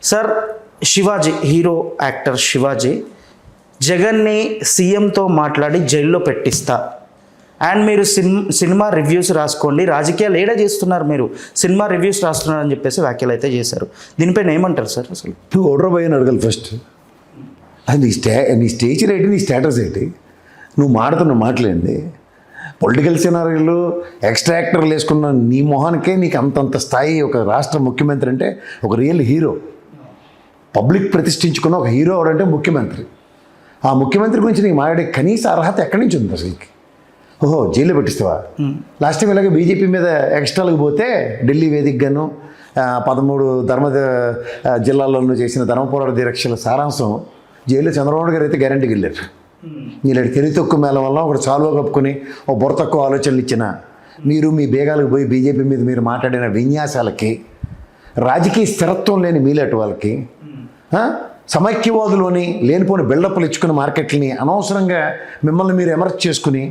Sir Shivaji, hero actor Shivaji జగన్ని సీఎంతో మాట్లాడి జైల్లో పెట్టిస్తా అండ్ మీరు సినిమా రివ్యూస్ రాసుకోండి, రాజకీయాలు ఏడా చేస్తున్నారు, మీరు సినిమా రివ్యూస్ రాస్తున్నారు అని చెప్పేసి వ్యాఖ్యలు అయితే చేశారు. దీనిపైన ఏమంటారు సార్? అసలు నువ్వు ఓడర్ పోయి అని అడగాలి ఫస్ట్. అది నీ స్టేచర్ ఏంటి, నీ స్టేటస్ ఏంటి, నువ్వు మాడుతున్న మాటలేండి. పొలిటికల్ సినారీలు ఎక్స్ట్రాక్టర్లు వేసుకున్న నీ మొహానికే నీకు అంతంత స్థాయి ఒక రాష్ట్ర ముఖ్యమంత్రి అంటే ఒక రియల్ హీరో. పబ్లిక్ ప్రతిష్ఠించుకున్న ఒక హీరో ఎవడంటే ముఖ్యమంత్రి. ఆ ముఖ్యమంత్రి గురించి నీకు మాట్లాడే కనీస అర్హత ఎక్కడి నుంచి ఉంది అసలుకి? ఓహో, జైల్లో పెట్టిస్తావా? లాస్ట్ టైం ఇలాగే బీజేపీ మీద ఎక్స్ట్రాలకు పోతే ఢిల్లీ వేదికగాను 13 జిల్లాల్లోనూ చేసిన ధర్మ పోరాట దీక్షల సారాంశం జైల్లో చంద్రబాబు గారు అయితే గ్యారంటీకి వెళ్ళారు. ఇలాంటి తెలివి తక్కువ మేళం వల్ల ఒకటి చాలువ కప్పుకొని ఒక బుర్ర తక్కువ ఆలోచనలు ఇచ్చిన మీరు మీ బేగాలకు పోయి బీజేపీ మీద మీరు మాట్లాడిన విన్యాసాలకి, రాజకీయ స్థిరత్వం లేని మీలాంటి వాళ్ళకి, సమైక్యవాదులోని లేనిపోని బిల్డప్లు ఇచ్చుకున్న మార్కెట్లని అనవసరంగా మిమ్మల్ని మీరు ఎమర్జ్ చేసుకుని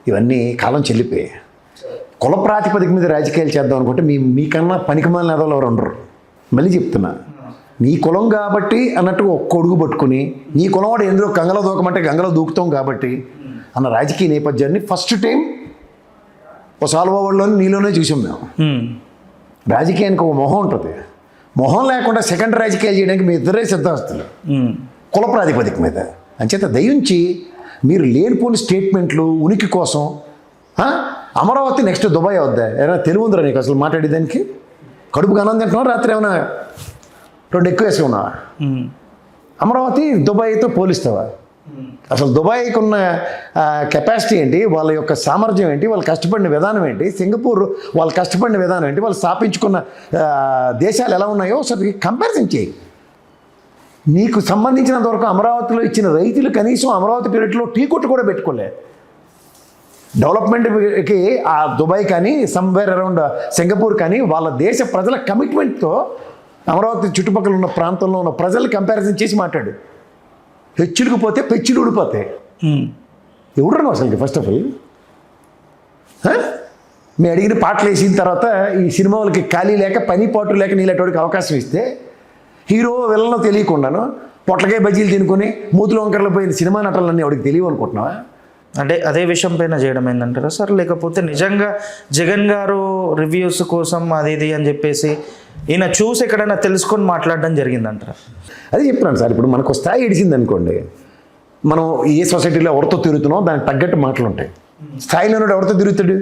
ఇవన్నీ కాలం చెల్లిపోయాయి. కుల ప్రాతిపదిక మీద రాజకీయాలు చేద్దాం అనుకుంటే మీకన్నా పనికిమాలిన ఎదవలు ఎవరు ఉండరు. మళ్ళీ చెప్తున్నా, నీ కులం కాబట్టి అన్నట్టు ఒక్క అడుగు పట్టుకుని నీ కులం వాడు ఎందులో గంగలో దూకమంటే గంగలో దూకుతాం కాబట్టి అన్న రాజకీయ నేపథ్యాన్ని ఫస్ట్ టైం ఒక సాల్వాళ్ళలోని నీలోనే చూసాం మేము. రాజకీయానికి ఒక మొహం ఉంటుంది. మొహం లేకుండా సెకండ్ రాజకీయాలు చేయడానికి మీ ఇద్దరే సిద్ధాస్తులు కుల ప్రాతిపదిక మీద. అంచేత దయించి మీరు లేనిపోని స్టేట్మెంట్లు ఉనికి కోసం అమరావతి నెక్స్ట్ దుబాయ్ అవుద్దా? ఏమైనా తెలివి ఉందిరా నీకు అసలు మాట్లాడేదానికి? కడుపుకి అన్నం తింటున్నావు, రాత్రి ఏమైనా 2 ఎక్కువ వేసుకున్నావా? అమరావతి దుబాయ్తో పోలిస్తావా? అసలు దుబాయ్కి ఉన్న కెపాసిటీ ఏంటి, వాళ్ళ యొక్క సామర్థ్యం ఏంటి, వాళ్ళు కష్టపడిన విధానం ఏంటి, సింగపూర్ వాళ్ళు కష్టపడిన విధానం ఏంటి, వాళ్ళు స్థాపించుకున్న దేశాలు ఎలా ఉన్నాయో ఒకసారి కంపారిజన్ చేయి. నీకు సంబంధించినంత వరకు అమరావతిలో ఇచ్చిన రైతులు కనీసం అమరావతి పీరియడ్లో టీ కొట్టు కూడా పెట్టుకోలే. డెవలప్మెంట్కి ఆ దుబాయ్ కానీ సమ్వేర్ అరౌండ్ సింగపూర్ కానీ వాళ్ళ దేశ ప్రజల కమిట్మెంట్తో అమరావతి చుట్టుపక్కల ఉన్న ప్రాంతంలో ఉన్న ప్రజలు కంపారిజన్ చేసి మాట్లాడు. హెచ్చులకు పోతే పెచ్చులు ఊడిపోతాయి. ఎవడను అసలు ఫస్ట్ ఆఫ్ ఆల్ మీ అడిగిన పాటలు వేసిన తర్వాత ఈ సినిమా వాళ్ళకి ఖాళీ లేక పని పాటు లేక నీళ్ళటోడికి అవకాశం ఇస్తే హీరో విలనో తెలియకుండాను పొట్లకాయ బజ్జీలు తినుకొని మూతులు వంకరలు పోయిన సినిమా నటనలన్నీ ఎవడికి తెలియవు అనుకుంటున్నావా? అంటే అదే విషయం పైన చేయడం ఏంటంటారా సార్? లేకపోతే నిజంగా జగన్ గారు రివ్యూస్ కోసం అది ఇది అని చెప్పేసి ఈయన చూసి ఎక్కడైనా తెలుసుకొని మాట్లాడడం జరిగిందంటారా? అదే చెప్తున్నాను సార్. ఇప్పుడు మనకు స్థాయి ఇడిచింది అనుకోండి, మనం ఏ సొసైటీలో ఎవరితో తిరుగుతున్నామో దానికి తగ్గట్టు మాటలు ఉంటాయి. స్థాయిలో ఉన్నట్టు ఎవరితో తిరుగుతాడు?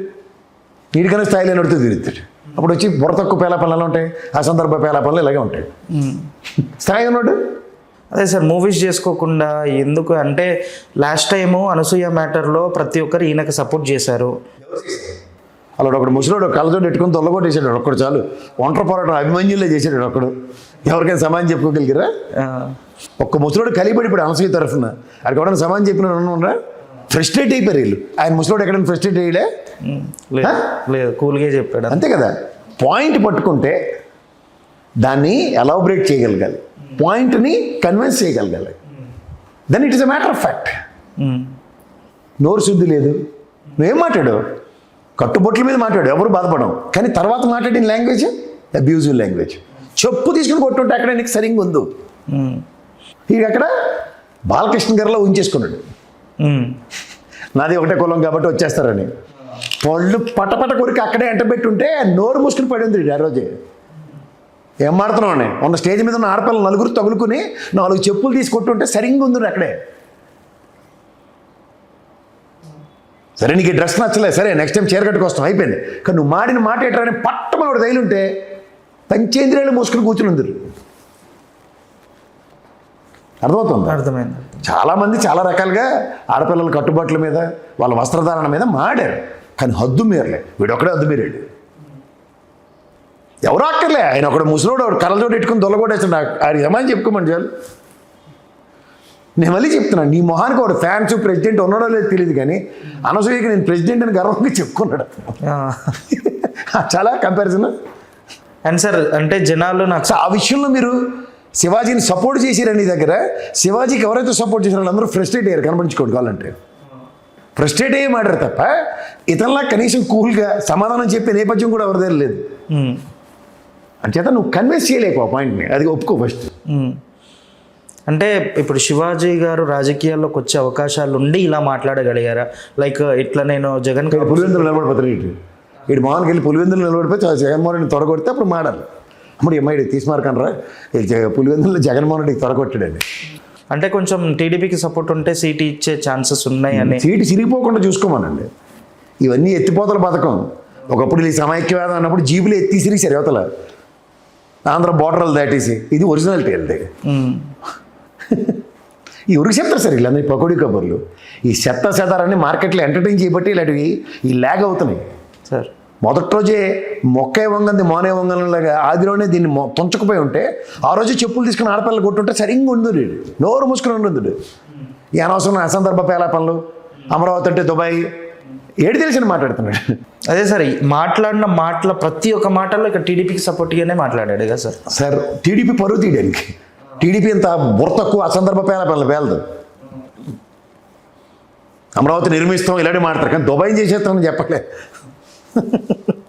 వీడికన్నా స్థాయిలో ఎవరితో తిరుగుతాడు. అప్పుడు వచ్చి బుర్ర తక్కువ పేలాపనలు ఎలా ఉంటాయి, అసందర్భ పేలాపనలు ఇలాగే ఉంటాయి. స్థాయి ఉన్నాడు. అదే సార్, మూవీస్ చేసుకోకుండా ఎందుకు అంటే లాస్ట్ టైము అనసూయ మ్యాటర్లో ప్రతి ఒక్కరు ఈయనకి సపోర్ట్ చేశారు. అలా ఒకడు ముసలోడు కళ్ళజోడు పెట్టుకుని దొల్లగొట్టేసాడు. ఒక్కడు చాలు ఒంటరి పోరాటం అభిమన్యులే చేశాడు. ఒక్కడు ఎవరికైనా సమానం చెప్పుకోగలిగిరా? ఒక్క ముసలోడు కలిపడి ఇప్పుడు అనసూయ తరఫున అక్కడ ఎవరైనా సమానం చెప్పిన ఫ్రస్ట్రేట్ అయిపోయారు వీళ్ళు. ఆయన ముసలోడు ఎక్కడైనా ఫ్రస్ట్రేట్ అయ్యలే? లేదు, కూల్గా చెప్పాడు. అంతే కదా. పాయింట్ పట్టుకుంటే దాన్ని ఎలాబరేట్ చేయగలగాలి, పాయింట్ని కన్విన్స్ చేయగలగాలి. Then it is a matter of fact. నోరు శుద్ధి లేదు, నువ్వేం మాట్లాడావు? కట్టుబొట్ల మీద మాట్లాడు, ఎవరు బాధపడడం. కానీ తర్వాత మాట్లాడిన లాంగ్వేజ్ అబ్యూజివ్ లాంగ్వేజ్. చెప్పు తీసుకుని కొట్టుంటే అక్కడ నీకు సరిగ్గా ఉందో. ఇక అక్కడ బాలకృష్ణ గారిలో ఉంచేసుకున్నాడు. నాది ఒకటే కులం కాబట్టి వచ్చేస్తారని పళ్ళు పటపట కొరికి అక్కడే ఎంటబెట్టుంటే నోరు మూసుకుని పడి ఉంది ఆ రోజే. ఏం మాడుతున్నావు అని ఉన్న స్టేజ్ మీద ఉన్న ఆడపిల్లలు నలుగురు తగులుకుని 4 చెప్పులు తీసి కొట్టుంటే సరిగ్గా ఉంది అక్కడే. సరే నీకు డ్రెస్ నచ్చలేదు, సరే నెక్స్ట్ టైం చీర కట్టుకొస్తాం, అయిపోయింది. కానీ నువ్వు మాడిన మాట ఏంటని పట్టమని ఒకటి తగిలింటే పంచేంద్రియాలు మూసుకుని కూర్చుని. అర్థమవుతుంది? అర్థమైంది. చాలామంది చాలా రకాలుగా ఆడపిల్లల కట్టుబాట్ల మీద వాళ్ళ వస్త్రధారణ మీద మాడారు, కానీ హద్దు మీరలే. వీడొక్కడే హద్దు మీరాడు. ఎవరో అక్కర్లే, ఆయన ఒకడు ముసలోడు ఒకడు కళ్ళజోడు పెట్టుకుని దొల్లగొట్టేస్తాడు. ఆయన ఏమని చెప్పుకోమని చాలు. నేను మళ్ళీ చెప్తున్నాను, నీ మొహానికి ఒకడు ఫ్యాన్స్ ప్రెసిడెంట్ ఉన్నాడో లేదో తెలియదు, కానీ అనసూయకి నేను ప్రెసిడెంట్ అని గర్వంగా చెప్పుకున్నాడు. చాలా కంపారిజన్. అండ్ సార్ అంటే జనాలు నాకు ఆ విషయంలో మీరు శివాజీని సపోర్ట్ చేసిరని నీ దగ్గర శివాజీకి ఎవరైతే సపోర్ట్ చేశారో వాళ్ళందరూ ఫ్రస్ట్రేట్ అయ్యారు. కనపడించుకోండి కావాలంటే ఫ్రస్ట్రేట్ అయ్యే మాట్లాడు తప్ప ఇతనిలా కనీసం కూల్గా సమాధానం చెప్పే నేపథ్యం కూడా ఎవరి దగ్గర లేదు. అంచేత నువ్వు కన్విన్స్ చేయలేకు ఆ పాయింట్ని, అది ఒప్పుకో ఫస్ట్. అంటే ఇప్పుడు శివాజీ గారు రాజకీయాల్లోకి వచ్చే అవకాశాలు ఉండి ఇలా మాట్లాడగలిగారా? లైక్ ఇట్లా నేను జగన్ పులివెందులు నిలబడిపోతాడు ఇటు మోహన్కి వెళ్ళి పులివెందులు నిలబడిపోయి జగన్మోహన్ రెడ్డిని తొడగొడితే అప్పుడు మాడాలి. అప్పుడు అమ్మాయి తీసుమారకనరా పులివెందుల్లో జగన్మోహన్ రెడ్డికి తొడగొట్టాడండి. అంటే కొంచెం టీడీపీకి సపోర్ట్ ఉంటే సీట్ ఇచ్చే ఛాన్సెస్ ఉన్నాయని. సీటు చిరిగిపోకుండా చూసుకోమనండి. ఇవన్నీ ఎత్తిపోతల పథకం. ఒకప్పుడు ఈ సమైక్యవాదం అన్నప్పుడు జీబులు ఎత్తి సిరిసారు యువతల, ఆంధ్ర బోర్డర్లు దాటేసి. ఇది ఒరిజినాలిటీ వెళ్తే ఈ ఉరికి చెప్తారు సార్ వీళ్ళందరూ పకోడీ కబుర్లు. ఈ చెత్తాన్ని మార్కెట్లో ఎంటర్టైన్ చేయబట్టి ఇలాంటివి ఈ ల్యాగ్ అవుతున్నాయి సార్. మొదటి రోజే మొక్కే వంగంది మోనే వంగంలాగా ఆదిలోనే దీన్ని తుంచకపోయి ఉంటే ఆ రోజే చెప్పులు తీసుకుని ఆడపిల్లలు కొట్టుంటే సరిగ్గా ఉండు, నోరు మూసుకుని ఉండు. ఈ అనవసరం అసందర్భ పేలాపనలు, అమరావతి అంటే దుబాయ్ ఏడు తెలిసిన మాట్లాడుతున్నాడు. అదే సార్, మాట్లాడిన మాటల ప్రతి ఒక్క మాటలో ఇక టీడీపీకి సపోర్ట్గానే మాట్లాడాడు కదా సార్. సార్ టీడీపీ పరువు తీయడానికి, టీడీపీ ఇంత బుర్ర తక్కువ అసందర్భ పేలాపనలు పేలదు. అమరావతి నిర్మిస్తాం ఇలాంటి మాట్లాడతారు, కానీ దుబాయ్ చేసేస్తామని చెప్పట్లే.